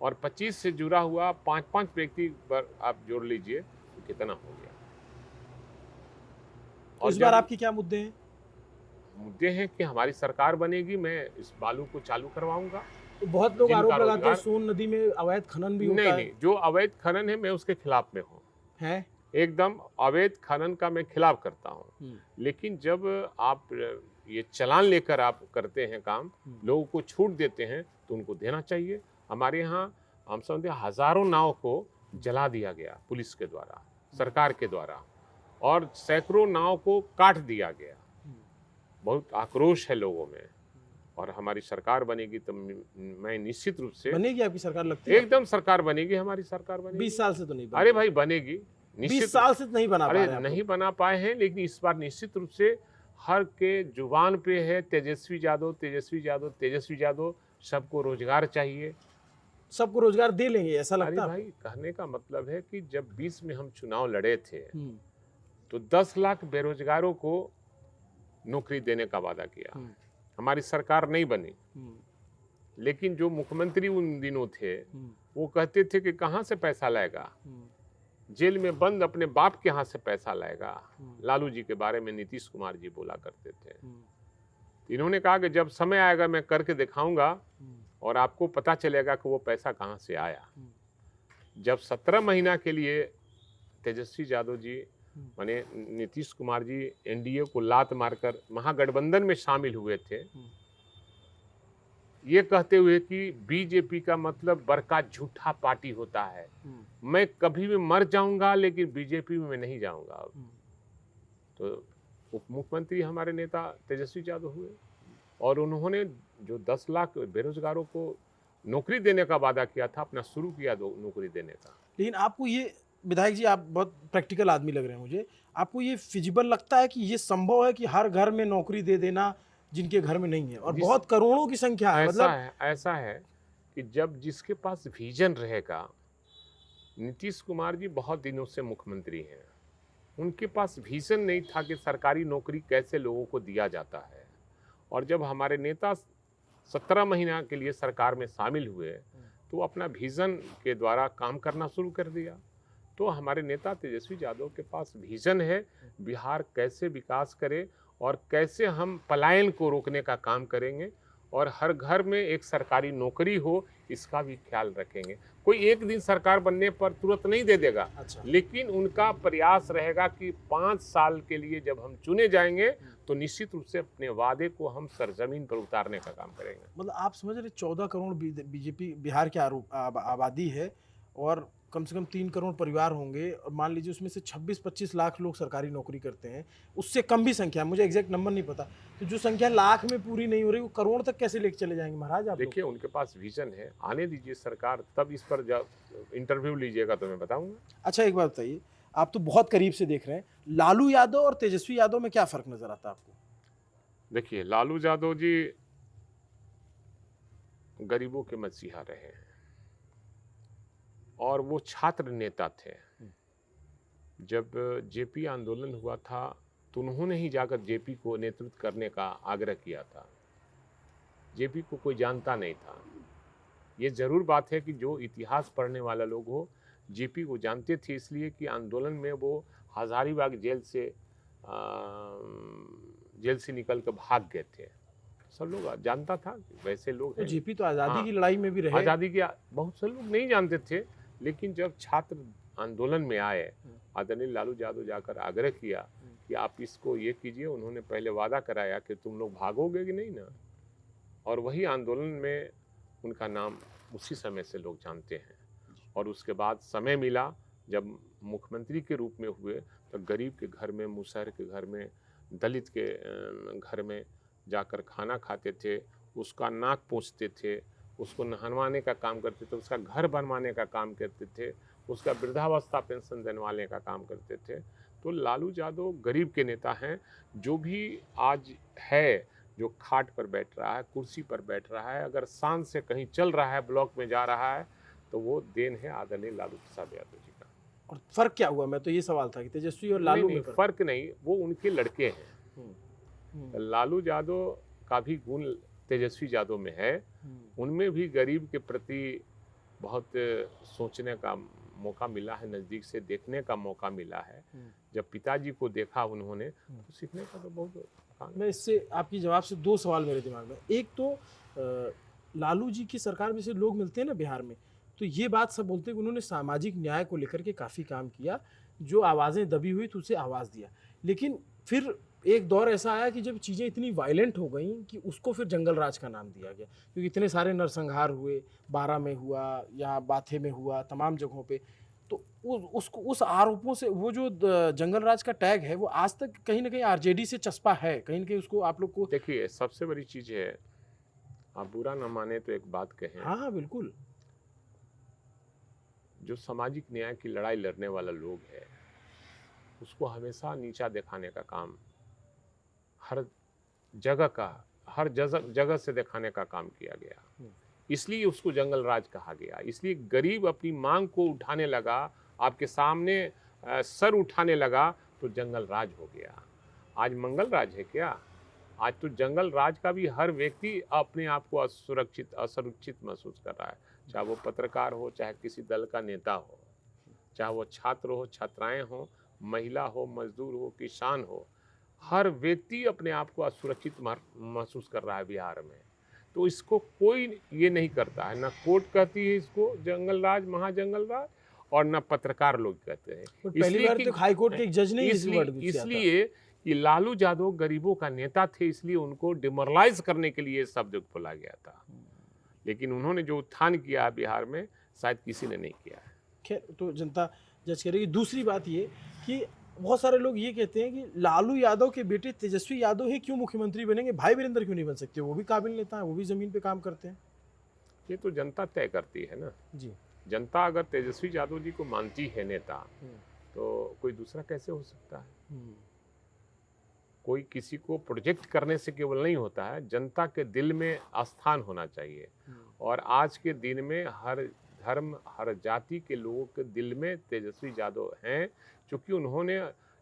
और 25 से जुड़ा हुआ 5-5 व्यक्ति पर आप जोड़ लीजिए तो कितना हो गया। और इस बार आपके क्या मुद्दे हैं? मुद्दे हैं कि हमारी सरकार बनेगी, मैं इस बालू को चालू करवाऊंगा। तो बहुत लोग आरोप लगाते हैं सोन नदी में अवैध खनन भी होता है। नहीं, जो अवैध खनन है मैं उसके खिलाफ में हूँ। है? एकदम अवैध खनन का मैं खिलाफ करता हूँ। लेकिन जब आप ये चालान लेकर आप करते हैं काम, लोगों को छूट देते हैं, तो उनको देना चाहिए। हमारे यहाँ हम समझते हजारों नाव को जला दिया गया पुलिस के द्वारा, सरकार के द्वारा, और सैकड़ों नाव को काट दिया गया। बहुत आक्रोश है लोगों में। और हमारी सरकार बनेगी तो मैं निश्चित रूप से बनेगी। आपकी सरकार लगती है? एकदम सरकार बनेगी, हमारी सरकार बनेगी। 20 साल से तो नहीं बनी। अरे भाई बनेगी, 20 साल से नहीं बना पाए। अरे नहीं बना पाए हैं, लेकिन इस बार निश्चित रूप से हर के जुबान पे है तेजस्वी यादव, तेजस्वी यादव, तेजस्वी यादव। सबको रोजगार चाहिए। सबको रोजगार दे लेंगे ऐसा लगता है? भाई कहने का मतलब है कि जब 20 में हम चुनाव लड़े थे तो 10 लाख बेरोजगारों को नौकरी देने का वादा किया। हमारी सरकार नहीं बनी, लेकिन जो मुख्यमंत्री उन दिनों थे वो कहते थे कि कहाँ से पैसा लाएगा, जेल में बंद अपने बाप के यहाँ से पैसा लाएगा। लालू जी के बारे में नीतीश कुमार जी बोला करते थे। इन्होंने कहा कि जब समय आएगा मैं करके दिखाऊंगा और आपको पता चलेगा कि वो पैसा कहाँ से आया। जब 17 महीना के लिए तेजस्वी यादव जी माने नीतीश कुमार जी एनडीए को लात मारकर महागठबंधन में शामिल हुए थे, ये कहते हुए कि बीजेपी का मतलब बड़का झूठा पार्टी होता है, मैं कभी भी मर जाऊंगा लेकिन बीजेपी में मैं नहीं जाऊंगा। तो उप मुख्यमंत्री हमारे नेता तेजस्वी यादव हुए और उन्होंने जो 10 लाख बेरोजगारों को नौकरी देने का वादा किया था, अपना शुरू किया नौकरी देने का। लेकिन आपको ये विधायक जी, आप बहुत प्रैक्टिकल आदमी लग रहे हैं मुझे, आपको ये फिजिबल लगता है कि ये संभव है कि हर घर में नौकरी दे देना जिनके घर में नहीं है? और बहुत करोड़ों की संख्या है। ऐसा है कि जब जिसके पास विजन रहेगा, नीतीश कुमार जी बहुत दिनों से मुख्यमंत्री हैं, उनके पास विजन नहीं था कि सरकारी नौकरी कैसे लोगों को दिया जाता है। और जब हमारे नेता 17 महीना के लिए सरकार में शामिल हुए तो अपना विजन के द्वारा काम करना शुरू कर दिया। तो हमारे नेता तेजस्वी यादव के पास विजन है, बिहार कैसे विकास करे और कैसे हम पलायन को रोकने का काम करेंगे और हर घर में एक सरकारी नौकरी हो, इसका भी ख्याल रखेंगे। कोई एक दिन सरकार बनने पर तुरंत नहीं दे देगा, अच्छा। लेकिन उनका प्रयास रहेगा कि 5 साल के लिए जब हम चुने जाएंगे तो निश्चित रूप से अपने वादे को हम सरजमीन पर उतारने का काम करेंगे। मतलब आप समझ रहे 14 करोड़ बीजेपी बिहार की आबादी है और कम से कम 3 करोड़ परिवार होंगे और मान लीजिए उसमें से 26-25 लाख लोग सरकारी नौकरी करते हैं, उससे कम भी संख्या है, मुझे एग्जैक्ट नंबर नहीं पता, तो जो संख्या लाख में पूरी नहीं हो रही वो करोड़ तक कैसे लेके चले जाएंगे महाराज आप लोग? देखिए उनके पास विजन है, आने दीजिए सरकार, तब इस पर जब इंटरव्यू लीजिएगा तो मैं बताऊंगा। अच्छा एक बात बताइए, आप तो बहुत करीब से देख रहे हैं, लालू यादव और तेजस्वी यादव में क्या फर्क नजर आता है आपको? देखिए लालू यादव जी गरीबों के मसीहा रहे हैं और वो छात्र नेता थे। जब जेपी आंदोलन हुआ था तो उन्होंने ही जाकर जेपी को नेतृत्व करने का आग्रह किया था। जेपी को कोई जानता नहीं था। ये जरूर बात है कि जो इतिहास पढ़ने वाला लोग हो, जेपी को जानते थे, इसलिए कि आंदोलन में वो हजारीबाग जेल से निकल कर भाग गए थे। सब लोग जानता था वैसे लोग तो हैं। जेपी तो आज़ादी हाँ, की लड़ाई में भी रहे। आज़ादी के बहुत से लोग नहीं जानते थे, लेकिन जब छात्र आंदोलन में आए, आदरणीय लालू यादव जाकर आग्रह किया कि आप इसको ये कीजिए। उन्होंने पहले वादा कराया कि तुम लोग भागोगे कि नहीं ना, और वही आंदोलन में उनका नाम उसी समय से लोग जानते हैं। और उसके बाद समय मिला जब मुख्यमंत्री के रूप में हुए तो गरीब के घर में, मुसहर के घर में, दलित के घर में जाकर खाना खाते थे, उसका नाक पोंछते थे, उसको नहलवाने का काम करते थे, उसका घर बनवाने का काम करते थे, उसका वृद्धावस्था पेंशन दिलवाने का काम करते थे। तो लालू यादव गरीब के नेता हैं। जो भी आज है, जो खाट पर बैठ रहा है, कुर्सी पर बैठ रहा है, अगर शान से कहीं चल रहा है, ब्लॉक में जा रहा है, तो वो देन है आदरणीय लालू प्रसाद यादव जी का। और फर्क क्या हुआ? मैं तो ये सवाल था कि तेजस्वी और लालू में फर्क नहीं, वो उनके लड़के हैं। लालू यादव का भी गुण तेजस्वी यादव में है। उनमें भी गरीब के प्रति बहुत सोचने का मौका मिला है, नज़दीक से देखने का मौका मिला है। जब पिताजी को देखा उन्होंने तो सीखने का तो बहुत। मैं इससे आपकी जवाब से 2 सवाल मेरे दिमाग में। एक तो लालू जी की सरकार में से लोग मिलते हैं ना बिहार में, तो ये बात सब बोलते हैं कि उन्होंने सामाजिक न्याय को लेकर के काफ़ी काम किया, जो आवाज़ें दबी हुई तो उसे आवाज़ दिया। लेकिन फिर एक दौर ऐसा आया कि जब चीज़ें इतनी वायलेंट हो गई कि उसको फिर जंगल राज का नाम दिया गया, क्योंकि इतने सारे नरसंहार हुए, बारा में हुआ, यहाँ बाथे में हुआ, तमाम जगहों पे। तो उसको उस आरोपों से वो जो जंगल राज का टैग है वो आज तक कहीं ना कहीं आरजेडी से चस्पा है, कहीं ना कहीं उसको आप लोग को। देखिए सबसे बड़ी चीज़ है, आप बुरा ना माने तो एक बात कहें। हाँ हाँ बिल्कुल। जो सामाजिक न्याय की लड़ाई लड़ने वाला लोग है, उसको हमेशा नीचा दिखाने का काम हर जगह से दिखाने का काम किया गया। इसलिए उसको जंगल राज कहा गया। इसलिए गरीब अपनी मांग को उठाने लगा, आपके सामने सर उठाने लगा तो जंगल राज हो गया। आज मंगल राज है क्या? आज तो जंगल राज का भी हर व्यक्ति अपने आप को असुरक्षित महसूस कर रहा है, चाहे वो पत्रकार हो, चाहे किसी दल का नेता हो, चाहे वो छात्र हो, छात्राएं हो, महिला हो, मजदूर हो, किसान हो। हर व्यक्ति अपने आप को असुरक्षित महसूस कर रहा है बिहार में। तो इसको कोई ये नहीं करता है, ना कोर्ट कहती है इसको जंगल राज, महाजंगल राज, और ना पत्रकार लोग कहते हैं। पहली बार तो हाई कोर्ट के एक जज ने इसलिए कि लालू यादव गरीबों का नेता थे, इसलिए उनको डिमोरलाइज करने के लिए शब्द बोला गया था। लेकिन उन्होंने जो उत्थान किया है बिहार में, शायद किसी ने नहीं किया है। खैर, तो जनता जज करेगी। दूसरी बात ये कि बहुत सारे लोग ये कहते हैं कि लालू यादव के बेटे तेजस्वी यादव ही क्यों मुख्यमंत्री बनेंगे, भाई वीरेंद्र क्यों नहीं बन सकते? वो भी काबिल नेता है, वो भी जमीन पे काम करते हैं। ये तो जनता तय करती है ना जी। जनता अगर तेजस्वी यादव जी को मानती है नेता, तो कोई दूसरा कैसे हो सकता है? कोई किसी को प्रोजेक्ट करने से केवल नहीं होता है, जनता के दिल में स्थान होना चाहिए। और आज के दिन में हर धर्म, हर जाति के लोगों के दिल में तेजस्वी यादव हैं, क्योंकि उन्होंने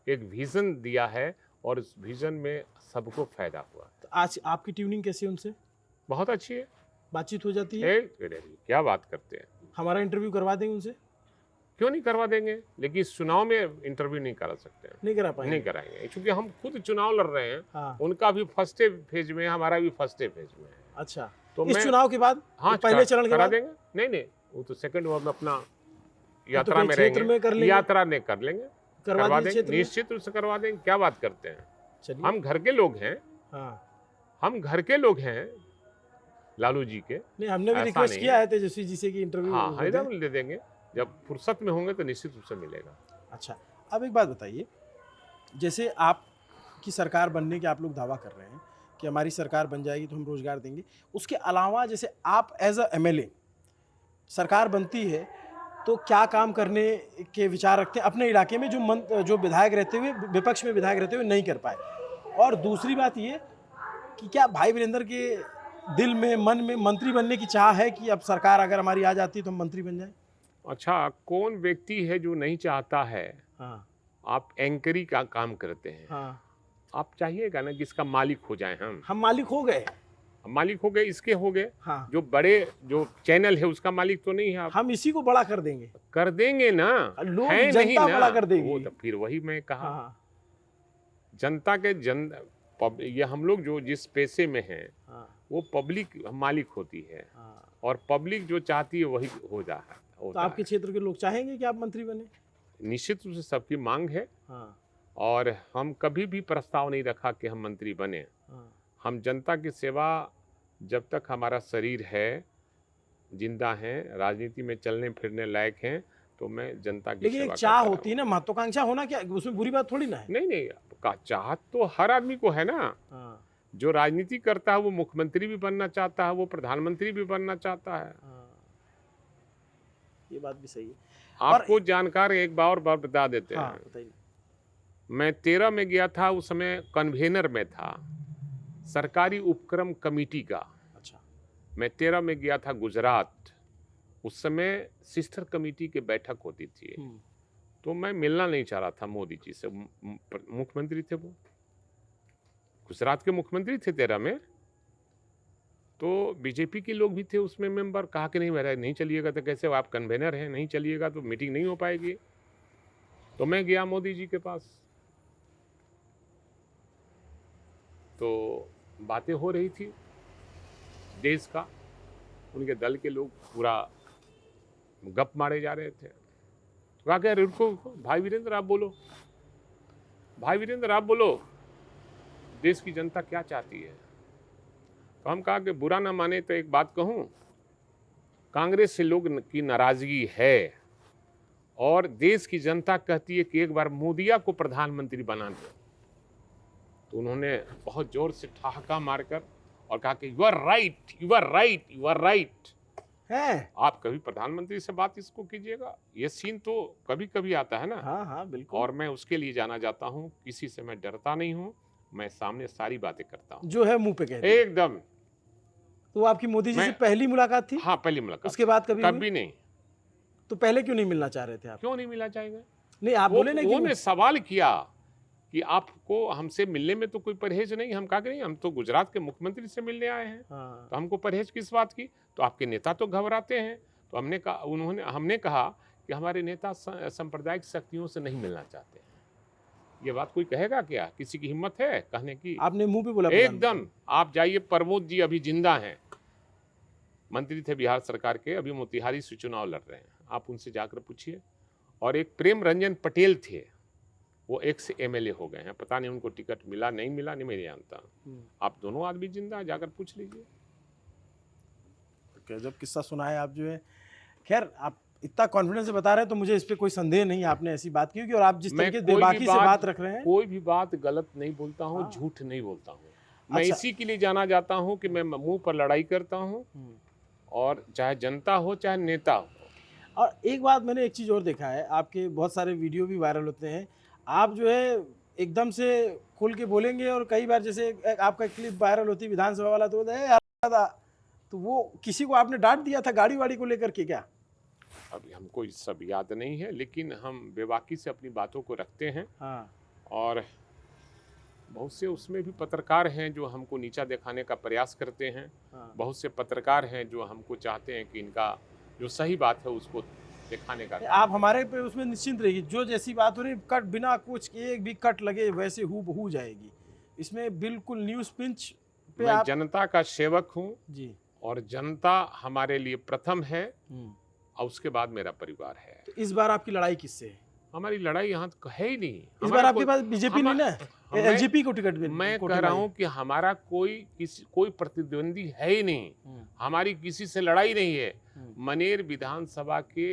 एक विज़न दिया है और उस विज़न में सबको फायदा हुआ। तो आज आपकी ट्यूनिंग कैसी है उनसे? बहुत अच्छी है, बातचीत हो जाती है? क्या बात करते हैं। हमारा इंटरव्यू करवा देंगे उनसे? क्यों नहीं करवा देंगे, लेकिन इस चुनाव में इंटरव्यू नहीं करा सकते हैं, नहीं करा पाएंगे। नहीं कराएंगे, क्योंकि हम खुद चुनाव लड़ रहे हैं। हाँ। उनका भी फर्स्ट फेज में है, हमारा भी फर्स्ट फेज में है। अच्छा, तो इस चुनाव के बाद? हाँ, पहले चरण के करा बाद देंगे। नहीं, वो तो सेकंड में अपना तो यात्रा कहीं में क्षेत्र में कर रहेंगे, लेंगे? यात्रा नहीं कर लेंगे, करवा दीजिए देंगे, क्षेत्र में। निश्चित रूप से करवा देंगे। क्या बात करते हैं, चलिए। हम घर के लोग हैं, हाँ, हम घर के लोग हैं लालू जी के। नहीं हमने भी ऐसा रिक्वेस्ट नहीं किया है तेजस्वी जी से कि इंटरव्यू हाँ, दे दें। एकदम दे देंगे, जब फुर्सत में होंगे तो निश्चित रूप से मिलेगा। अच्छा, अब एक बात बताइए, जैसे आपकी सरकार बनने के आप लोग दावा कर रहे हैं कि हमारी सरकार बन जाएगी तो हम रोजगार देंगे, उसके अलावा जैसे आप एज अ एमएलए सरकार बनती है तो क्या काम करने के विचार रखते हैं अपने इलाके में जो विधायक रहते हुए, विपक्ष में विधायक रहते हुए नहीं कर पाए? और दूसरी बात ये कि क्या भाई वीरेंद्र के दिल में, मन में मंत्री बनने की चाह है कि अब सरकार अगर हमारी आ जाती है तो हम मंत्री बन जाएं? अच्छा, कौन व्यक्ति है जो नहीं चाहता है? हाँ, आप एंकरी का काम करते हैं, हाँ, आप चाहिएगा ना कि इसका मालिक हो जाए। हम मालिक हो गए। मालिक हो गए, इसके हो गए। हाँ, जो बड़े जो चैनल है उसका मालिक तो नहीं है आप। हम इसी को बड़ा कर देंगे। कर देंगे ना, लोग है जनता नहीं ना, बड़ा कर देगी। वो तो फिर वही मैं कहा, हाँ, जनता के ये हम लोग जो जिस पैसे में हैं हाँ, वो पब्लिक मालिक होती है, हाँ। और पब्लिक जो चाहती है वही होता तो है। आपके क्षेत्र के लोग चाहेंगे कि आप मंत्री बने? निश्चित रूप से सबकी मांग है, हाँ, और हम कभी भी प्रस्ताव नहीं रखा कि हम मंत्री बने। हाँ। हम जनता की सेवा, जब तक हमारा शरीर है, जिंदा हैं, राजनीति में चलने फिरने लायक हैं, तो मैं जनता की लेकिन सेवा एक चाह करता होती है ना, महत्वाकांक्षा होना, क्या उसमें बुरी बात थोड़ी ना है? नहीं, का चाहत तो हर आदमी को है ना। हाँ, जो राजनीति करता है वो मुख्यमंत्री भी बनना चाहता है, वो प्रधानमंत्री भी बनना चाहता है। हाँ। ये बात भी सही है। आपको जानकार एक बार और बात बता देते हाँ, हैं। बताइए। मैं 13 में गया था, उस समय कन्वेनर में था सरकारी उपक्रम कमेटी का। अच्छा। मैं 13 में गया था गुजरात, उस समय सिस्टर कमेटी की बैठक होती थी। तो मैं मिलना नहीं चाह रहा था मोदी जी से, मुख्यमंत्री थे वो, गुजरात के मुख्यमंत्री थे 13 में। तो बीजेपी के लोग भी थे उसमें मेंबर, कहा कि नहीं मेरा नहीं चलिएगा तो कैसे, आप कन्वेनर हैं, नहीं चलिएगा तो मीटिंग नहीं हो पाएगी। तो मैं गया मोदी जी के पास, तो बातें हो रही थी देश का, उनके दल के लोग पूरा गप मारे जा रहे थे। तो कहा कि रुको, भाई वीरेंद्र आप बोलो, भाई वीरेंद्र आप बोलो, देश की जनता क्या चाहती है। तो हम कहा कि बुरा ना माने तो एक बात कहूं, कांग्रेस से लोग की नाराजगी है, और देश की जनता कहती है कि एक बार मोदिया को प्रधानमंत्री बना दो। तो उन्होंने बहुत जोर से ठहाका मारकर और कहा कि you are right, you are right, you are right है। आप कभी प्रधानमंत्री से बात इसको कीजिएगा। ये सीन तो कभी कभी आता है ना। हाँ, हाँ, बिल्कुल। और मैं उसके लिए जाना जाता हूँ, किसी से मैं डरता नहीं हूँ, मैं सामने सारी बातें करता हूँ, जो है मुंह पे कह दिया। एकदम। तो आपकी मोदी जी से पहली मुलाकात थी? हाँ, पहली मुलाकात। उसके बाद कभी कभी नहीं। तो पहले क्यों नहीं मिलना चाह रहे थे आप? क्यों नहीं मिला जाएगा? नहीं, आप बोले ना कि उन्होंने सवाल किया कि आपको हमसे मिलने में तो कोई परहेज नहीं। हम कहा कि नहीं, हम तो गुजरात के मुख्यमंत्री से मिलने आए हैं। हाँ। तो हमको परहेज किस बात की? तो आपके नेता तो घबराते हैं। तो हमने कहा कि हमारे नेता सांप्रदायिक शक्तियों से नहीं मिलना चाहते हैं। ये बात कोई कहेगा क्या? किसी की हिम्मत है कहने की? आपने मुंह पे बोला? एकदम। आप जाइए, प्रमोद जी अभी जिंदा हैं, मंत्री थे बिहार सरकार के, अभी मोतिहारी से चुनाव लड़ रहे हैं, आप उनसे जाकर पूछिए। और एक प्रेम रंजन पटेल थे, वो एक्स एमएलए हो गए हैं, पता नहीं उनको टिकट मिला नहीं मिला, नहीं मैं जानता। आप दोनों आदमी जिंदा है, जाकर पूछ लीजिए। जब किस्सा सुना है आप जो है, खैर आप इतना कॉन्फिडेंस से बता रहे हैं तो मुझे इस पे कोई संदेह नहीं है आपने ऐसी बात की होगी। और आप जिस तरीके से बेबाकी से बात रख रहे हैं, कोई भी बात गलत नहीं बोलता हूँ, झूठ नहीं बोलता हूँ। मैं इसी के लिए जाना जाता हूँ कि मैं मुंह पर लड़ाई करता हूँ, और चाहे जनता हो चाहे नेता हो। और एक बात मैंने एक चीज़ और देखा है, आपके बहुत सारे वीडियो भी वायरल होते हैं, आप जो है एकदम से खुल के बोलेंगे, और कई बार जैसे आपका क्लिप वायरल होती है विधानसभा वाला, तो तो वो किसी को आपने डांट दिया था गाड़ी वाड़ी को लेकर के क्या? अभी हमको ये सब याद नहीं है, लेकिन हम बेबाकी से अपनी बातों को रखते हैं। हाँ। और बहुत से उसमें भी पत्रकार हैं जो हमको नीचा दिखाने का प्रयास करते हैं। हाँ। बहुत से पत्रकार हैं जो हमको चाहते हैं कि इनका जो सही बात है उसको दिखाने का आप हमारे पे उसमें निश्चिंत रहिए, जो जैसी बात हो रही कट बिना कुछ एक भी कट लगे वैसे हूबहू जाएगी। इसमें बिल्कुल न्यूज़ पिंच पे मैं आप जनता का सेवक हूँ जी। और जनता हमारे लिए प्रथम है हम्म। और उसके बाद मेरा परिवार है। तो इस बार आपकी लड़ाई किससे है? हमारी लड़ाई यहाँ तो है ही नहीं। इस बार आपके कोई पास बीजेपी नहीं ना, एलजेपी को टिकट मैं को कह रहा हूँ कि हमारा कोई प्रतिद्वंदी है ही नहीं। हमारी किसी से लड़ाई नहीं है। मनेर विधानसभा के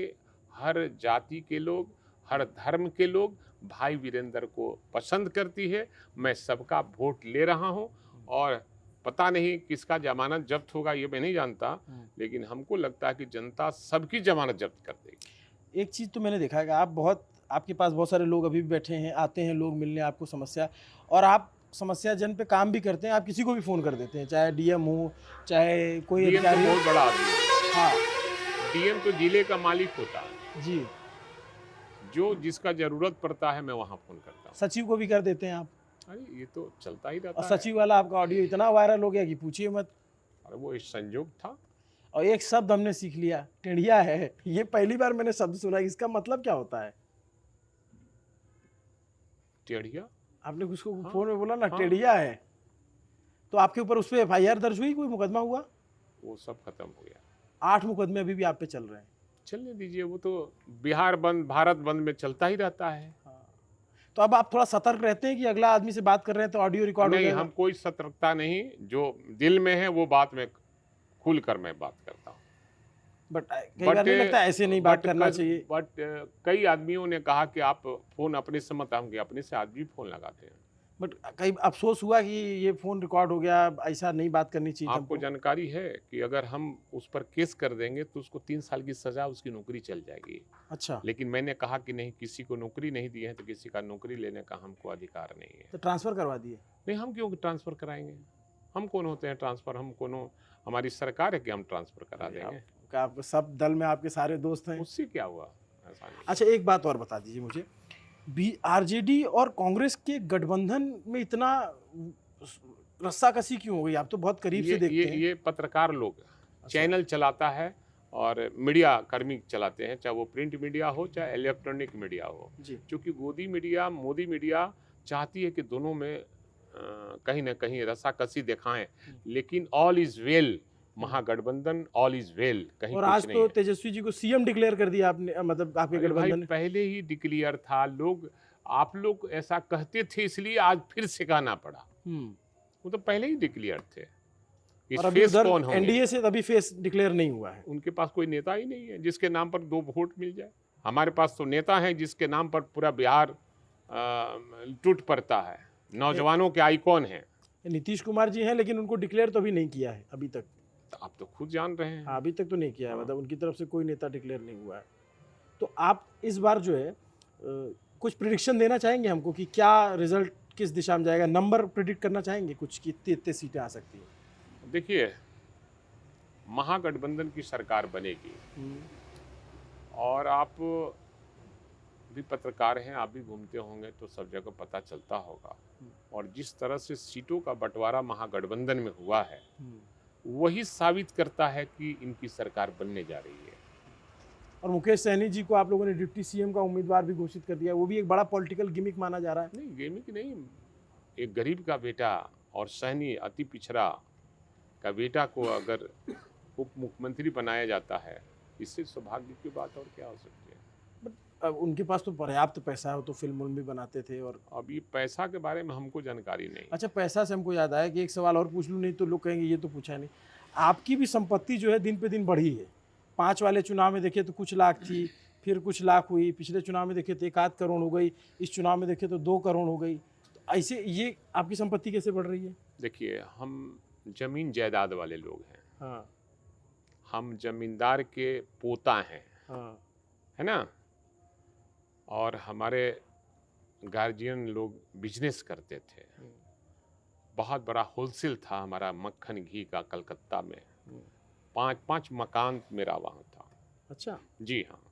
हर जाति के लोग, हर धर्म के लोग भाई वीरेंद्र को पसंद करती है। मैं सबका वोट ले रहा हूँ और पता नहीं किसका जमानत जब्त होगा ये मैं नहीं जानता, लेकिन हमको लगता है कि जनता सबकी जमानत जब्त कर देगी। एक चीज़ तो मैंने देखा है कि आपके पास बहुत सारे लोग अभी भी बैठे हैं, आते हैं लोग मिलने आपको समस्या, और आप समस्या जन पे काम भी करते हैं। आप किसी को भी फ़ोन कर देते हैं, चाहे डीएम हो, चाहे कोई डीएम तो अधिकारी हो। बहुत बड़ा आदमी है। हाँ डीएम तो जिले का मालिक होता है। जी। जो जिसका जरूरत पड़ता है मैं वहाँ फोन करता हूँ। सचिव को भी कर देते हैं आप, अरे ये तो चलता ही रहता और है। सचिव वाला आपका ऑडियो इतना वायरल हो गया कि पूछिए मत। अरे वो एक संयोग था। और एक शब्द हमने सीख लिया, टेढ़िया है। ये पहली बार मैंने शब्द सुना, इसका मतलब क्या होता है? टेढ़िया? आपने उसको हाँ, फोन में बोला ना हाँ। टेढ़िया है, तो आपके ऊपर उस पर एफआईआर दर्ज हुई, कोई मुकदमा हुआ? वो सब खत्म हो गया। 8 मुकदमे अभी भी आप पे चल रहे हैं। चलने दीजिए, वो तो बिहार बंद, भारत बंद में चलता ही रहता है। तो अब आप थोड़ा सतर्क रहते हैं कि अगला आदमी से बात कर रहे हैं तो ऑडियो रिकॉर्ड हो नहीं, जाएगा? हम कोई सतर्कता नहीं, जो दिल में है वो बात में खुल कर मैं बात करता हूँ। बट कई बार नहीं लगता ऐसे नहीं बात करना चाहिए? बट कई आदमियों ने कहा कि आप फोन अपने से मत, हम अपने से आज भी फोन लगाते हैं। बट कई अफसोस हुआ कि ये फोन रिकॉर्ड हो गया, ऐसा नहीं बात करनी चाहिए। आपको जानकारी है कि अगर हम उस पर केस कर देंगे तो उसको 3 साल की सजा, उसकी नौकरी चल जाएगी। अच्छा, लेकिन मैंने कहा कि नहीं, किसी को नौकरी नहीं दी है तो किसी का नौकरी लेने का हमको अधिकार नहीं है। तो ट्रांसफर करवा दिए? नहीं, हम क्यों ट्रांसफर कराएंगे? हम कौन होते हैं ट्रांसफर? हम कौन, हमारी सरकार है कि हम ट्रांसफर करा देंगे? आप सब दल में आपके सारे दोस्त हैं। उससे क्या हुआ? ऐसा नहीं। अच्छा, एक बात और बता दीजिए मुझे, आरजेडी और कांग्रेस के गठबंधन में इतना रस्साकसी क्यों हो गई? आप तो बहुत करीब से देखते हैं। ये पत्रकार लोग चैनल चलाता है और मीडिया कर्मी चलाते हैं, चाहे वो प्रिंट मीडिया हो चाहे इलेक्ट्रॉनिक मीडिया हो। क्योंकि मोदी मीडिया चाहती है कि दोनों में कहीं ना कहीं रस्साकसी दिखाएं, लेकिन all is well, Mahagathbandhan all is well, कहीं और कुछ आज नहीं तो है। तेजस्वी जी को सीएम डिक्लेयर कर दिया आपने, मतलब आपके अरे भाई, गठबंधन ने। पहले ही डिक्लेयर था। आप लोग ऐसा कहते थे इसलिए आज फिर से कहना पड़ा। वो तो पहले ही डिक्लेयर थे। और अभी उधर एनडीए से अभी फेस डिक्लेयर नहीं हुआ है। उनके पास कोई नेता ही नहीं है जिसके नाम पर 2 वोट मिल जाए। हमारे पास तो नेता हैं जिसके नाम पर पूरा बिहार टूट पड़ता है, नौजवानों के आइकॉन हैं। नीतीश कुमार जी हैं, लेकिन उनको डिक्लेयर तो अभी नहीं किया है अभी तक। तो आप तो खुद जान रहे हैं। हाँ, अभी तक तो नहीं किया है, मतलब उनकी तरफ से कोई नेता डिक्लेयर नहीं हुआ है। तो आप इस बार जो है कुछ प्रिडिक्शन देना चाहेंगे हमको कि क्या रिजल्ट किस दिशा में जाएगा? नंबर प्रिडिक्ट करना चाहेंगे कुछ कि इतने सीटें आ सकती हैं? देखिए, महागठबंधन की सरकार बनेगी और आप भी पत्रकार हैं, आप भी घूमते होंगे तो सब जगह पता चलता होगा। और जिस तरह से सीटों का बंटवारा महागठबंधन में हुआ है, वही साबित करता है कि इनकी सरकार बनने जा रही है। और मुकेश सहनी जी को आप लोगों ने डिप्टी सीएम का उम्मीदवार भी घोषित कर दिया, वो भी एक बड़ा पॉलिटिकल गिमिक माना जा रहा है। नहीं, गिमिक नहीं, एक गरीब का बेटा और सहनी अति पिछड़ा का बेटा को अगर उप मुख्यमंत्री बनाया जाता है, इससे सौभाग्य की बात और क्या हो सकती है? अब उनके पास तो पर्याप्त पैसा हो तो फिल्म भी बनाते थे। और अब ये पैसा के बारे में हमको जानकारी नहीं। अच्छा, पैसा से हमको याद आया कि एक सवाल और पूछ लूँ, नहीं तो लोग कहेंगे ये तो पूछा नहीं। आपकी भी संपत्ति जो है दिन पे दिन बढ़ी है। 5 वाले चुनाव में देखिए तो कुछ लाख थी, फिर कुछ लाख हुई, पिछले चुनाव में देखिए तो 1 करोड़ हो गई, इस चुनाव में देखिए तो 2 करोड़ हो गई। तो ऐसे ये आपकी संपत्ति कैसे बढ़ रही है? देखिए, हम जमीन जायदाद वाले लोग हैं। हाँ, हम जमींदार के पोता हैं। हाँ, है ना? और हमारे गार्जियन लोग बिजनेस करते थे। बहुत बड़ा होलसेल था हमारा मक्खन घी का कलकत्ता में। 5 मकान मेरा वहाँ था। अच्छा, जी हाँ,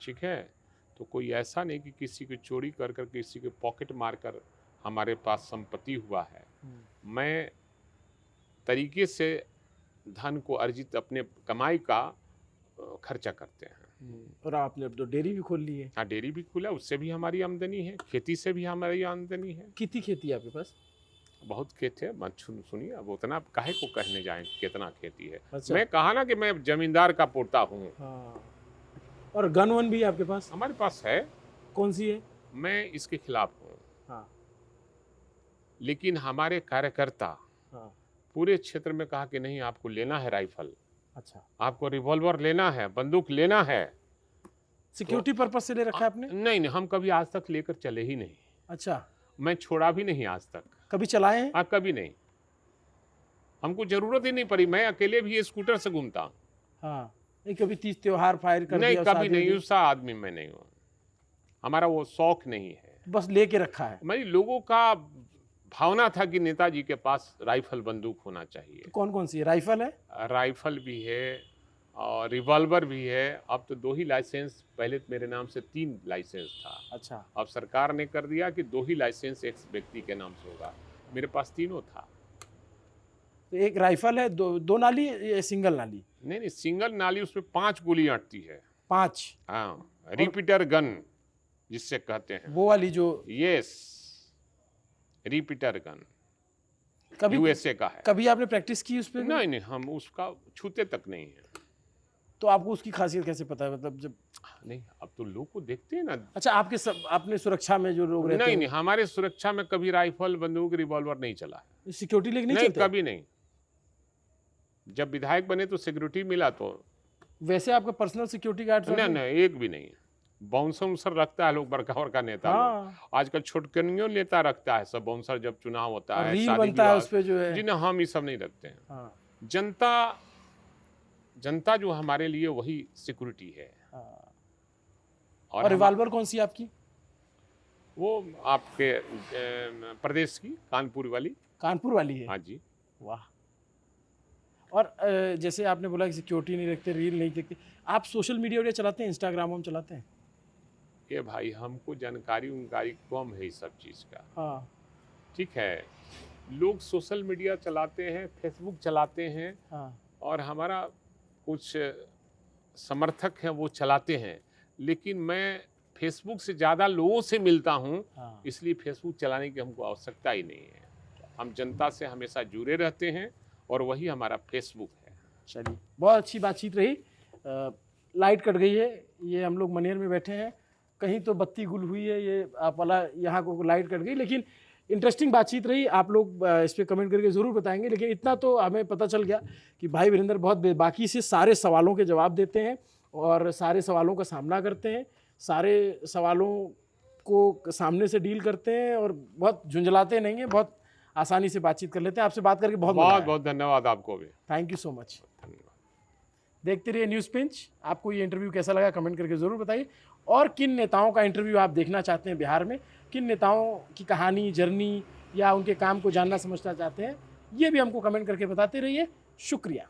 ठीक है। तो कोई ऐसा नहीं कि किसी की चोरी कर कर, किसी के पॉकेट मार कर हमारे पास संपत्ति हुआ है। मैं तरीके से धन को अर्जित अपने कमाई का खर्चा करते हैं। और आपने अब तो डेयरी भी खोल ली है। हाँ, डेयरी भी खुला, उससे भी हमारी आमदनी है, खेती से भी हमारी आमदनी है। कितनी खेती है आपके पास? बहुत खेत है, मत सुनिए, अब उतना काहे को कहने जाएं कितना खेती है। अच्छा। मैं कहा ना कि मैं जमींदार का पोता हूँ। हाँ। और गन वन भी है आपके पास? हमारे पास है। कौन सी है? मैं इसके खिलाफ हूँ। हाँ। लेकिन हमारे कार्यकर्ता हाँ। पूरे क्षेत्र में कहा कि नहीं, आपको लेना है राइफल, अच्छा, आपको रिवॉल्वर लेना है, बंदूक लेना है। सिक्योरिटी पर्पस से ले रखा है आपने? नहीं, हम कभी आज तक लेकर चले ही नहीं। अच्छा, मैं छोड़ा भी नहीं आज तक। कभी चलाए हैं? हाँ, कभी नहीं, हमको जरूरत ही नहीं पड़ी। मैं अकेले भी स्कूटर से घूमता हूँ। हाँ, नहीं कभी तीज त्योहार फायर कर नहीं, दिया? कभी नहीं, उसका आदमी मैं नहीं हूँ। हमारा वो शौक नहीं है, बस लेके रखा है। मेरी लोगों का भावना था कि नेताजी के पास राइफल बंदूक होना चाहिए। तो कौन कौन सी है? राइफल है? राइफल भी है और रिवॉल्वर भी है। अब तो 2 ही लाइसेंस, पहले तो मेरे नाम से 3 लाइसेंस था। अच्छा, अब सरकार ने कर दिया कि 2 ही लाइसेंस एक व्यक्ति के नाम से होगा। मेरे पास तीनों था। तो एक राइफल है, दो नाली या सिंगल नाली? नहीं, सिंगल नाली, उसमें 5 गोली अटती है। 5? हाँ, रिपीटर गन जिससे कहते हैं, वो वाली जो? यस, रिपीटर गन कभी यूएसए का है। कभी आपने प्रैक्टिस की उस पे? नहीं, हम उसका छूते तक नहीं है। तो आपको उसकी खासियत कैसे पता है, मतलब जब? नहीं, अब तो लोग को देखते हैं ना। अच्छा, आपने सुरक्षा में जो लोग रहते नहीं, हमारे सुरक्षा में कभी राइफल, बंदूक, रिवॉल्वर नहीं चला है। सिक्योरिटी लेके नहीं चलते? कभी नहीं। जब विधायक बने तो सिक्योरिटी मिला। तो वैसे आपका पर्सनल सिक्योरिटी गार्ड? नहीं, एक भी नहीं। बाउंसर रखता है लोग, बड़का नेता लोग। आजकल छोटकनियों नेता रखता है सब बाउंसर, जब चुनाव होता है, रील बनता है उस पे जो है। जी नहीं, हम ये सब नहीं रखते हैं। हाँ। जनता जो हमारे लिए वही सिक्योरिटी है। हाँ। और रिवॉल्वर कौन सी आपकी? वो आपके प्रदेश की कानपुर वाली। कानपुर वाली है? हाँ जी। वाह। और जैसे आपने बोला कि सिक्योरिटी नहीं रखते, रील नहीं देखते, आप सोशल मीडिया चलाते हैं? इंस्टाग्राम हम चलाते हैं? ये भाई, हमको जानकारी कम है इस सब चीज़ का। हाँ। ठीक है, लोग सोशल मीडिया चलाते हैं, फेसबुक चलाते हैं। हाँ। और हमारा कुछ समर्थक हैं वो चलाते हैं, लेकिन मैं फेसबुक से ज़्यादा लोगों से मिलता हूँ। हाँ। इसलिए फेसबुक चलाने की हमको आवश्यकता ही नहीं है। हम जनता से हमेशा जुड़े रहते हैं और वही हमारा फेसबुक है। चलिए, बहुत अच्छी बातचीत रही। लाइट कट गई है, ये हम लोग मनेर में बैठे हैं, कहीं तो बत्ती गुल हुई है, ये आप वाला यहाँ को लाइट कट गई, लेकिन इंटरेस्टिंग बातचीत रही। आप लोग इस पर कमेंट करके ज़रूर बताएंगे। लेकिन इतना तो हमें पता चल गया कि भाई वीरेंद्र बहुत बेबाकी से सारे सवालों के जवाब देते हैं और सारे सवालों का सामना करते हैं, सारे सवालों को सामने से डील करते हैं और बहुत झुंझलाते नहीं हैं, बहुत आसानी से बातचीत कर लेते हैं। आपसे बात करके बहुत धन्यवाद आपको भी। Thank you so much. देखते रहिए न्यूज़ पिंच। आपको ये इंटरव्यू कैसा लगा कमेंट करके ज़रूर बताइए। और किन नेताओं का इंटरव्यू आप देखना चाहते हैं बिहार में, किन नेताओं की कहानी, जर्नी या उनके काम को जानना समझना चाहते हैं, ये भी हमको कमेंट करके बताते रहिए। शुक्रिया।